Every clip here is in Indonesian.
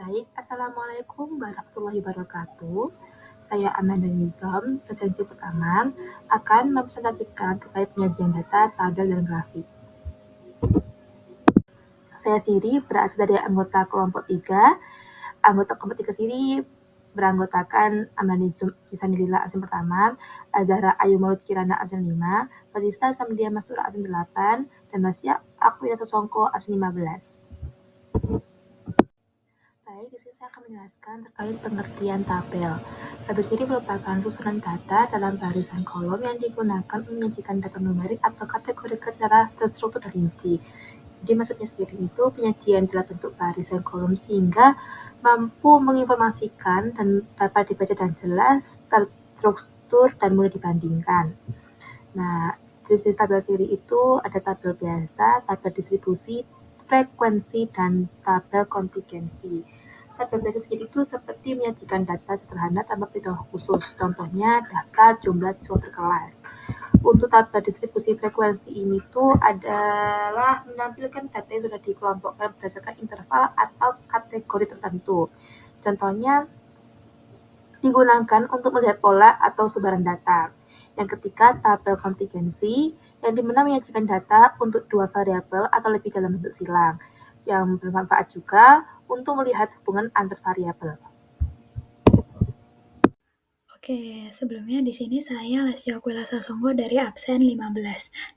Baik, Assalamualaikum warahmatullahi wabarakatuh. Saya Amanda Nizam, presentasi pertama, akan mempresentasikan terkait penyajian data, tabel, dan grafik. Saya sendiri berasal dari anggota kelompok 3. Anggota kelompok 3 sendiri beranggotakan Amanda Nisanilila absen pertama, Azahra Ayu Maulud Kirana absen 5, Fadista Samdia Mastura absen 8, dan Masya Akwila Sasongko absen 15. Baik, di sini saya akan menjelaskan terkait pengertian tabel. Tabel sendiri merupakan susunan data dalam barisan kolom yang digunakan untuk menyajikan data numerik atau kategori secara terstruktur dan rinci. Jadi maksudnya sendiri itu penyajian dalam bentuk barisan kolom sehingga mampu menginformasikan dan dapat dibaca dan jelas, terstruktur, dan mudah dibandingkan. Nah, jenis tabel sendiri itu ada tabel biasa, tabel distribusi, frekuensi, dan tabel kontingensi. Tabel biasa sendiri itu seperti menyajikan data sederhana tanpa perhitungan khusus. Contohnya daftar jumlah siswa per kelas. Untuk tabel distribusi frekuensi ini tuh adalah menampilkan data yang sudah dikelompokkan berdasarkan interval atau kategori tertentu. Contohnya digunakan untuk melihat pola atau sebaran data. Yang ketiga, tabel kontingensi, yang dimana menyajikan data untuk dua variabel atau lebih dalam bentuk silang, yang bermanfaat juga untuk melihat hubungan antar variabel. Oke, sebelumnya di sini saya Lesya Aquila Sasongko dari absen 15.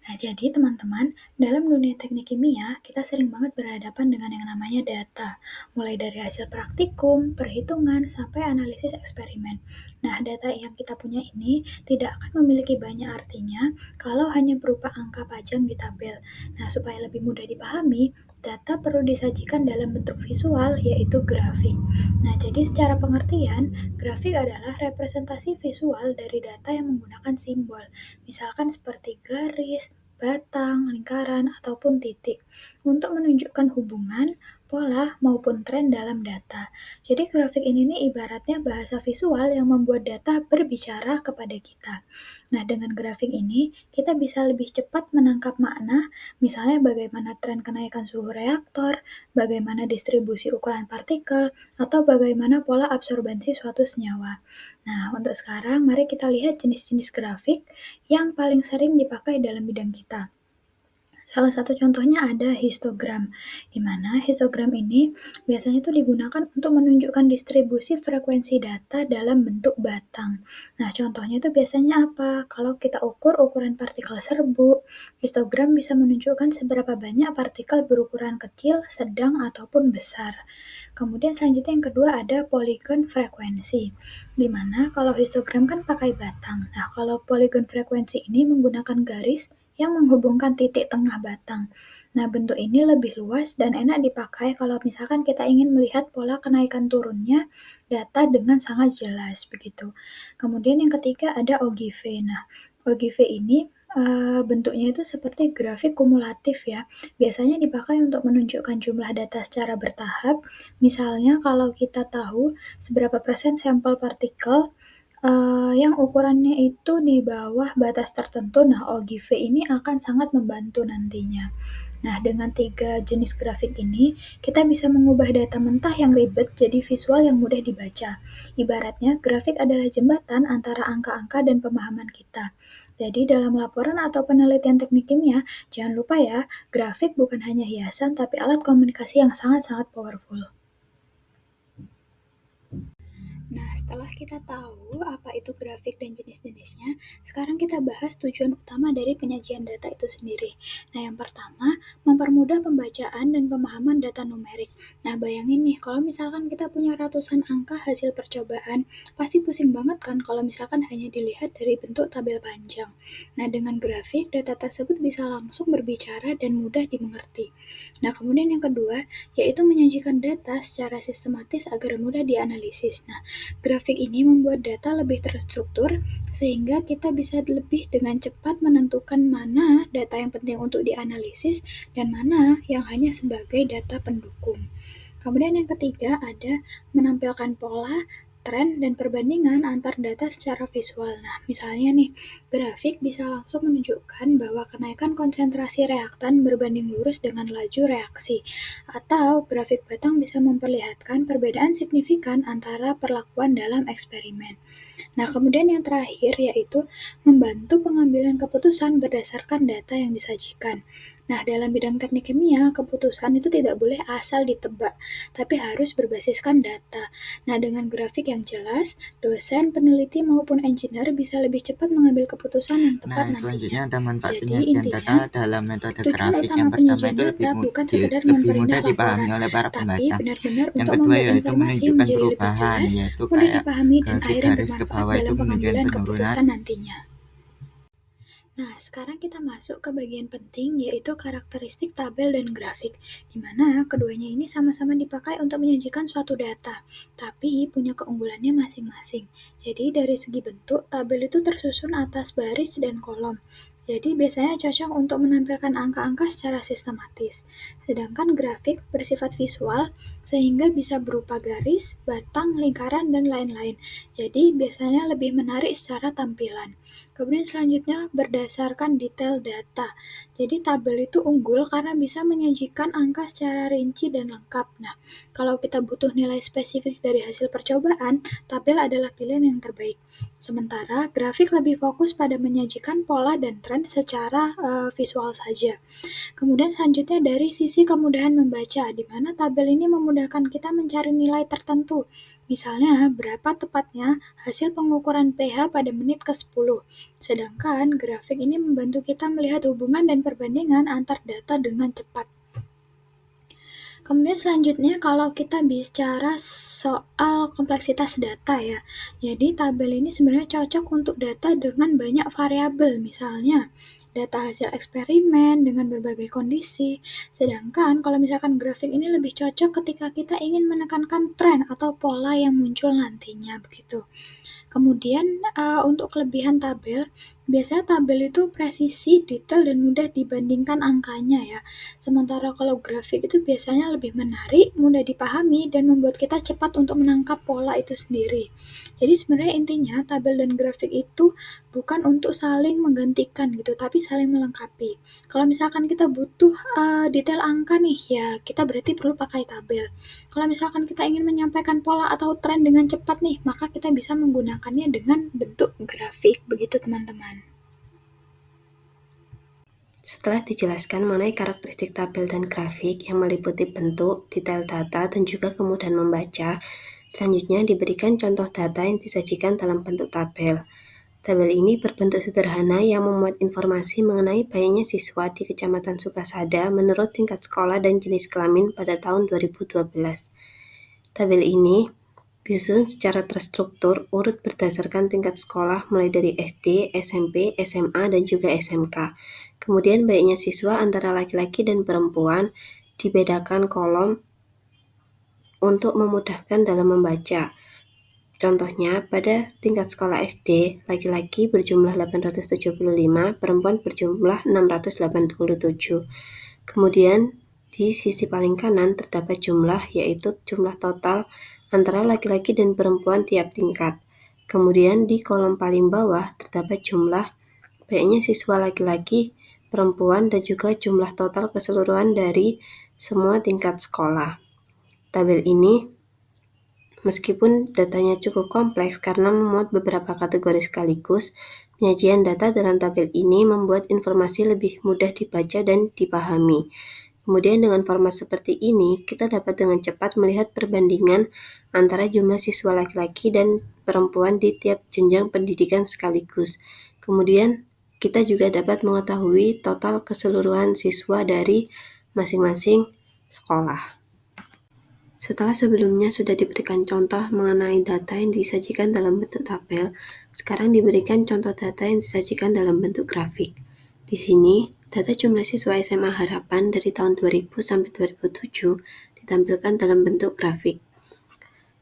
Nah, jadi teman-teman, dalam dunia teknik kimia, kita sering banget berhadapan dengan yang namanya data, mulai dari hasil praktikum, perhitungan, sampai analisis eksperimen. Nah, data yang kita punya ini tidak akan memiliki banyak artinya kalau hanya berupa angka pajang di tabel. Nah, supaya lebih mudah dipahami, data perlu disajikan dalam bentuk visual, yaitu grafik. Nah, jadi secara pengertian, grafik adalah representasi visual dari data yang menggunakan simbol, misalkan seperti garis, batang, lingkaran, ataupun titik, untuk menunjukkan hubungan, pola, maupun tren dalam data. Jadi grafik ini nih ibaratnya bahasa visual yang membuat data berbicara kepada kita. Nah, dengan grafik ini, kita bisa lebih cepat menangkap makna, misalnya bagaimana tren kenaikan suhu reaktor, bagaimana distribusi ukuran partikel, atau bagaimana pola absorbensi suatu senyawa. Nah, untuk sekarang mari kita lihat jenis-jenis grafik yang paling sering dipakai dalam bidang kita. Salah satu contohnya ada histogram, di mana histogram ini biasanya itu digunakan untuk menunjukkan distribusi frekuensi data dalam bentuk batang. Nah, contohnya itu biasanya apa? Kalau kita ukur ukuran partikel serbu, histogram bisa menunjukkan seberapa banyak partikel berukuran kecil, sedang, ataupun besar. Kemudian selanjutnya yang kedua ada polygon frekuensi, di mana kalau histogram kan pakai batang. Nah, kalau polygon frekuensi ini menggunakan garis yang menghubungkan titik tengah batang. Nah, bentuk ini lebih luas dan enak dipakai kalau misalkan kita ingin melihat pola kenaikan turunnya data dengan sangat jelas begitu. Kemudian yang ketiga ada OGV. Nah, OGV ini bentuknya itu seperti grafik kumulatif ya. Biasanya dipakai untuk menunjukkan jumlah data secara bertahap. Misalnya kalau kita tahu seberapa persen sampel partikel yang ukurannya itu di bawah batas tertentu, nah OGV ini akan sangat membantu nantinya. Nah, dengan 3 jenis grafik ini, kita bisa mengubah data mentah yang ribet jadi visual yang mudah dibaca. Ibaratnya, grafik adalah jembatan antara angka-angka dan pemahaman kita. Jadi, dalam laporan atau penelitian teknik kimia, jangan lupa ya, grafik bukan hanya hiasan, tapi alat komunikasi yang sangat-sangat powerful. Nah, setelah kita tahu apa itu grafik dan jenis-jenisnya, sekarang kita bahas tujuan utama dari penyajian data itu sendiri. Nah, yang pertama, mempermudah pembacaan dan pemahaman data numerik. Nah, bayangin nih, kalau misalkan kita punya ratusan angka hasil percobaan, pasti pusing banget kan kalau misalkan hanya dilihat dari bentuk tabel panjang. Nah, dengan grafik, data tersebut bisa langsung berbicara dan mudah dimengerti. Nah, kemudian yang kedua, yaitu menyajikan data secara sistematis agar mudah dianalisis. Nah, grafik ini membuat data lebih terstruktur sehingga kita bisa lebih dengan cepat menentukan mana data yang penting untuk dianalisis dan mana yang hanya sebagai data pendukung. Kemudian yang ketiga ada menampilkan pola, tren dan perbandingan antar data secara visual. Nah, misalnya nih, grafik bisa langsung menunjukkan bahwa kenaikan konsentrasi reaktan berbanding lurus dengan laju reaksi, atau grafik batang bisa memperlihatkan perbedaan signifikan antara perlakuan dalam eksperimen. Nah, kemudian yang terakhir yaitu membantu pengambilan keputusan berdasarkan data yang disajikan. Nah, dalam bidang teknik kimia, keputusan itu tidak boleh asal ditebak, tapi harus berbasiskan data. Nah, dengan grafik yang jelas, dosen, peneliti, maupun engineer bisa lebih cepat mengambil keputusan yang tepat Nah, nantinya. selanjutnya ada manfaat Jadi, penyajian intinya, data dalam metode tujuan grafik. utama Yang pertama penyajian itu data bukan sekedar lebih memperindah mudah dipahami laporan, oleh para tapi pembaca. benar-benar Yang untuk kedua membuat yaitu informasi menunjukkan menjadi lebih perubahan, jelas, yaitu mudah kayak dipahami, dan grafik akhirnya garis ke bermanfaat bawah itu dalam menunjukkan pengambilan penurunan. keputusan nantinya. Nah, sekarang kita masuk ke bagian penting, yaitu karakteristik tabel dan grafik, di mana keduanya ini sama-sama dipakai untuk menyajikan suatu data, tapi punya keunggulannya masing-masing. Jadi, dari segi bentuk, tabel itu tersusun atas baris dan kolom. Jadi, biasanya cocok untuk menampilkan angka-angka secara sistematis. Sedangkan grafik bersifat visual, sehingga bisa berupa garis, batang, lingkaran, dan lain-lain. Jadi, biasanya lebih menarik secara tampilan. Kemudian selanjutnya berdasarkan detail data. Jadi tabel itu unggul karena bisa menyajikan angka secara rinci dan lengkap. Nah, kalau kita butuh nilai spesifik dari hasil percobaan, tabel adalah pilihan yang terbaik. Sementara grafik lebih fokus pada menyajikan pola dan tren secara visual saja. Kemudian selanjutnya dari sisi kemudahan membaca, di mana tabel ini memudahkan kita mencari nilai tertentu. Misalnya, berapa tepatnya hasil pengukuran pH pada menit ke-10. Sedangkan grafik ini membantu kita melihat hubungan dan perbandingan antar data dengan cepat. Kemudian selanjutnya kalau kita bicara soal kompleksitas data ya. Jadi tabel ini sebenarnya cocok untuk data dengan banyak variabel, misalnya data hasil eksperimen dengan berbagai kondisi. Sedangkan kalau misalkan grafik ini lebih cocok ketika kita ingin menekankan tren atau pola yang muncul nantinya begitu. Kemudian untuk kelebihan tabel, biasanya tabel itu presisi, detail, dan mudah dibandingkan angkanya ya. Sementara kalau grafik itu biasanya lebih menarik, mudah dipahami, dan membuat kita cepat untuk menangkap pola itu sendiri. Jadi sebenarnya intinya tabel dan grafik itu bukan untuk saling menggantikan gitu, tapi saling melengkapi. Kalau misalkan kita butuh detail angka nih, ya kita berarti perlu pakai tabel. Kalau misalkan kita ingin menyampaikan pola atau tren dengan cepat nih, maka kita bisa menggunakannya dengan bentuk grafik, begitu teman-teman. Setelah dijelaskan mengenai karakteristik tabel dan grafik yang meliputi bentuk, detail data, dan juga kemudahan membaca, selanjutnya diberikan contoh data yang disajikan dalam bentuk tabel. Tabel ini berbentuk sederhana yang memuat informasi mengenai banyaknya siswa di Kecamatan Sukasada menurut tingkat sekolah dan jenis kelamin pada tahun 2012. Tabel ini disusun secara terstruktur urut berdasarkan tingkat sekolah mulai dari SD, SMP, SMA, dan juga SMK. Kemudian banyaknya siswa antara laki-laki dan perempuan dibedakan kolom untuk memudahkan dalam membaca. Contohnya, pada tingkat sekolah SD, laki-laki berjumlah 875, perempuan berjumlah 687. Kemudian, di sisi paling kanan terdapat jumlah, yaitu jumlah total antara laki-laki dan perempuan tiap tingkat. Kemudian, di kolom paling bawah terdapat jumlah banyaknya siswa laki-laki, perempuan, dan juga jumlah total keseluruhan dari semua tingkat sekolah. Tabel ini meskipun datanya cukup kompleks karena memuat beberapa kategori sekaligus, penyajian data dalam tabel ini membuat informasi lebih mudah dibaca dan dipahami. Kemudian dengan format seperti ini, kita dapat dengan cepat melihat perbandingan antara jumlah siswa laki-laki dan perempuan di tiap jenjang pendidikan sekaligus. Kemudian kita juga dapat mengetahui total keseluruhan siswa dari masing-masing sekolah. Setelah sebelumnya sudah diberikan contoh mengenai data yang disajikan dalam bentuk tabel, sekarang diberikan contoh data yang disajikan dalam bentuk grafik. Di sini, data jumlah siswa SMA Harapan dari tahun 2000 sampai 2007 ditampilkan dalam bentuk grafik.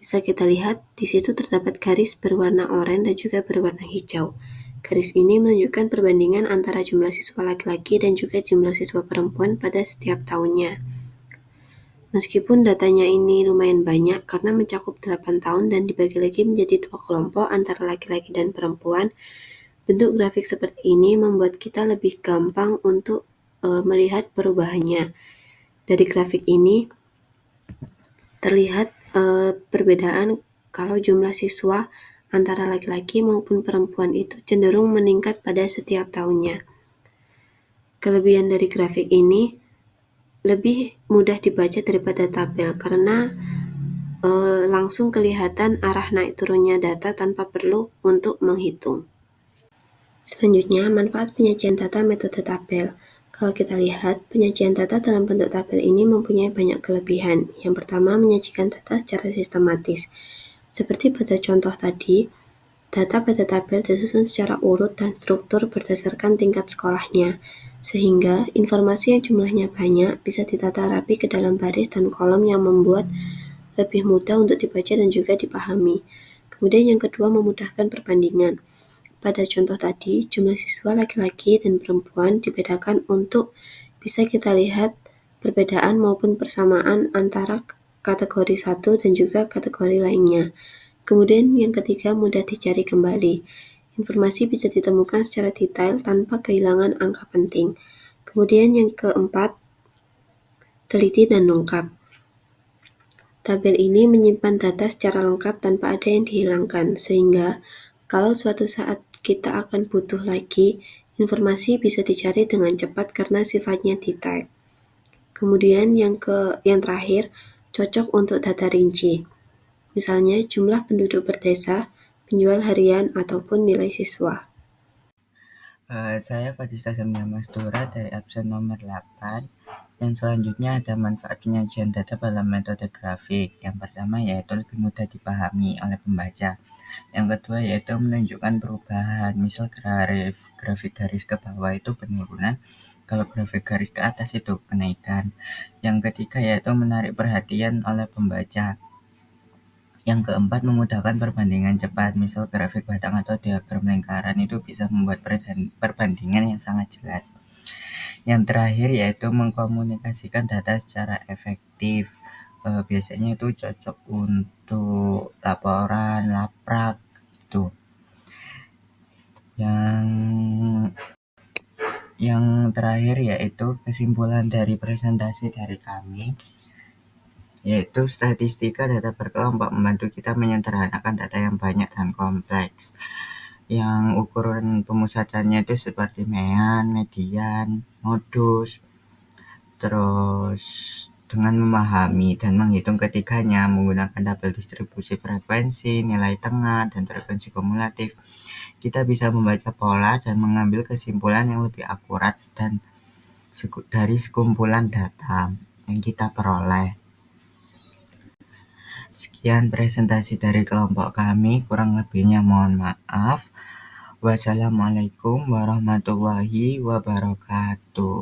Bisa kita lihat, di situ terdapat garis berwarna oranye dan juga berwarna hijau. Garis ini menunjukkan perbandingan antara jumlah siswa laki-laki dan juga jumlah siswa perempuan pada setiap tahunnya. Meskipun datanya ini lumayan banyak karena mencakup 8 tahun dan dibagi lagi menjadi 2 kelompok antara laki-laki dan perempuan, bentuk grafik seperti ini membuat kita lebih gampang untuk melihat perubahannya. Dari grafik ini terlihat perbedaan kalau jumlah siswa antara laki-laki maupun perempuan itu cenderung meningkat pada setiap tahunnya. Kelebihan dari grafik ini lebih mudah dibaca daripada tabel karena langsung kelihatan arah naik turunnya data tanpa perlu untuk menghitung. Selanjutnya, manfaat penyajian data metode tabel. Kalau kita lihat, penyajian data dalam bentuk tabel ini mempunyai banyak kelebihan. Yang pertama, menyajikan data secara sistematis. Seperti pada contoh tadi, data pada tabel disusun secara urut dan struktur berdasarkan tingkat sekolahnya, sehingga informasi yang jumlahnya banyak bisa ditata rapi ke dalam baris dan kolom yang membuat lebih mudah untuk dibaca dan juga dipahami. Kemudian yang kedua, memudahkan perbandingan. Pada contoh tadi, jumlah siswa laki-laki dan perempuan dibedakan untuk bisa kita lihat perbedaan maupun persamaan antara kategori satu dan juga kategori lainnya. Kemudian yang ketiga, mudah dicari kembali. Informasi bisa ditemukan secara detail tanpa kehilangan angka penting. Kemudian yang keempat, teliti dan lengkap. Tabel ini menyimpan data secara lengkap tanpa ada yang dihilangkan, sehingga kalau suatu saat kita akan butuh lagi, informasi bisa dicari dengan cepat karena sifatnya detail. Kemudian yang terakhir, cocok untuk data rinci. Misalnya jumlah penduduk per desa, penjual harian, ataupun nilai siswa. Saya Fadisa Samia Mastura dari absen nomor 8. Yang selanjutnya ada manfaat penyajian data dalam metode grafik. Yang pertama yaitu lebih mudah dipahami oleh pembaca. Yang kedua yaitu menunjukkan perubahan. Misal grafik garis ke bawah itu penurunan, kalau grafik garis ke atas itu kenaikan. Yang ketiga yaitu menarik perhatian oleh pembaca. Yang keempat, memudahkan perbandingan cepat. Misal grafik batang atau diagram lingkaran itu bisa membuat perbandingan yang sangat jelas. Yang terakhir yaitu mengkomunikasikan data secara efektif. Biasanya itu cocok untuk laporan, laprak gitu. Yang terakhir yaitu kesimpulan dari presentasi dari kami, yaitu statistika data berkelompok membantu kita menyederhanakan data yang banyak dan kompleks. Yang ukuran pemusatannya itu seperti mean, median, modus. Terus dengan memahami dan menghitung ketiganya menggunakan tabel distribusi frekuensi, nilai tengah, dan frekuensi kumulatif, kita bisa membaca pola dan mengambil kesimpulan yang lebih akurat dan dari sekumpulan data yang kita peroleh. Sekian presentasi dari kelompok kami, kurang lebihnya mohon maaf. Wassalamualaikum warahmatullahi wabarakatuh.